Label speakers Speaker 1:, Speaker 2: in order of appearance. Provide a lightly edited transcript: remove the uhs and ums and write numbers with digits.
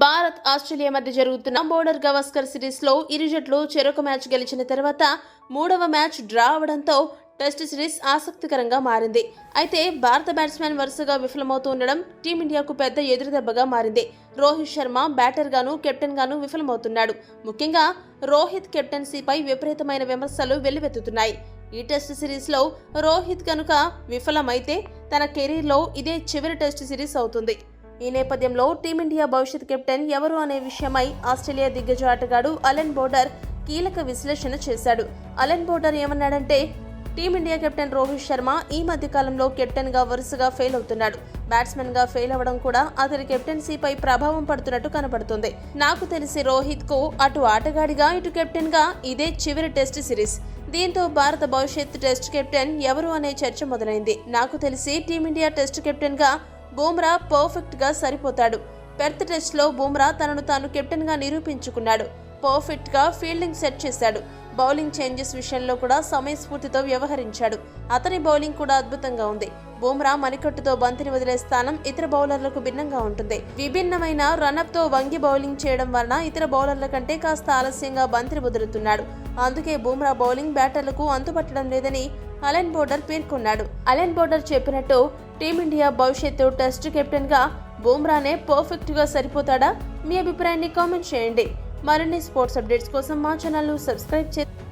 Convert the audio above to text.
Speaker 1: Bharat Australia మధ్య జరుగుతున్న border Gavaskar series లో ఇరు జట్లు చెరొక మ్యాచ్ గెలిచిన తర్వాత మూడవ మ్యాచ్ డ్రా అవడంతో టెస్ట్ సిరీస్ ఆసక్తికరంగా మారింది. అయితే భారత బ్యాట్స్మెన్ వరుసగా విఫలమవుతూ ఉండడం టీమిండియాకు పెద్ద ఎదురుదెబ్బగా మారింది. రోహిత్ శర్మ బ్యాటర్ గాను కెప్టెన్ గాను విఫలమవుతున్నాడు. ముఖ్యంగా రోహిత్ కెప్టెన్సీపై విపరీతమైన విమర్శలు వెల్లువెత్తుతున్నాయి. ఈ టెస్ట్ సిరీస్ లో రోహిత్ కనుక విఫలమైతే తన కెరీర్లో ఇదే చివరి టెస్ట్ సిరీస్ అవుతుంది. ఈ నేపథ్యంలో టీమిండియా భవిష్యత్ కెప్టెన్ ఎవరు అనే విషయమై ఆస్ట్రేలియా దిగ్గజ ఆటగాడు అలెన్ బోర్డర్ కీలక విశ్లేషణ చేశాడు. అలెన్ బోర్డర్ ఏమన్నాడంటే, టీమిండియా కెప్టెన్ రోహిత్ శర్మ ఈ మధ్య కాలంలో కెప్టెన్ గా వరుసగా ఫెయిల్ అవుతున్నాడు. బ్యాట్స్మెన్ గా ఫెయిల్ అవ్వడం కూడా అతని కెప్టెన్సీపై ప్రభావం పడుతున్నట్టు కనపడుతుంది. నాకు తెలిసి రోహిత్ కు అటు ఆటగాడిగా ఇటు కెప్టెన్ గా ఇదే చివరి టెస్ట్ సిరీస్. దీంతో భారత భవిష్యత్ టెస్ట్ కెప్టెన్ ఎవరు అనే చర్చ మొదలైంది. నాకు తెలిసి టీమిండియా టెస్ట్ కెప్టెన్ గా బుమ్రా పర్ఫెక్ట్ గా సరిపోతాడు. పెర్త్ టెస్ట్ లో బుమ్రా తనను తాను కెప్టెన్ గా నిరూపించుకున్నాడు. పర్ఫెక్ట్ గా ఫీల్డింగ్ సెట్ చేశాడు. బౌలింగ్ చేంజెస్ విషయంలో కూడా సమయస్ఫూర్తితో వ్యవహరించాడు. అతని బౌలింగ్ కూడా అద్భుతంగా ఉంది. బుమ్రా మణికట్టుతో బంతిని వదిలే స్థానం ఇతర బౌలర్లకు భిన్నంగా ఉంటుంది. విభిన్నమైన రన్అప్ తో వంగి బౌలింగ్ చేయడం వలన ఇతర బౌలర్ల కంటే కాస్త ఆలస్యంగా బంతిని వదులుతున్నాడు. అందుకే బుమ్రా బౌలింగ్ బ్యాటర్లకు అంతుపట్టడం లేదని అలెన్ బోర్డర్ పేర్కొన్నాడు. అలెన్ బోర్డర్ చెప్పినట్టు టీమిండియా భవిష్యత్తు టెస్ట్ కెప్టెన్ గా బుమ్రానే పర్ఫెక్ట్ గా సరిపోతాడా? మీ అభిప్రాయాన్ని కామెంట్ చేయండి. మరిన్ని స్పోర్ట్స్ అప్డేట్స్ కోసం మా ఛానల్ ను సబ్స్క్రైబ్ చేయండి.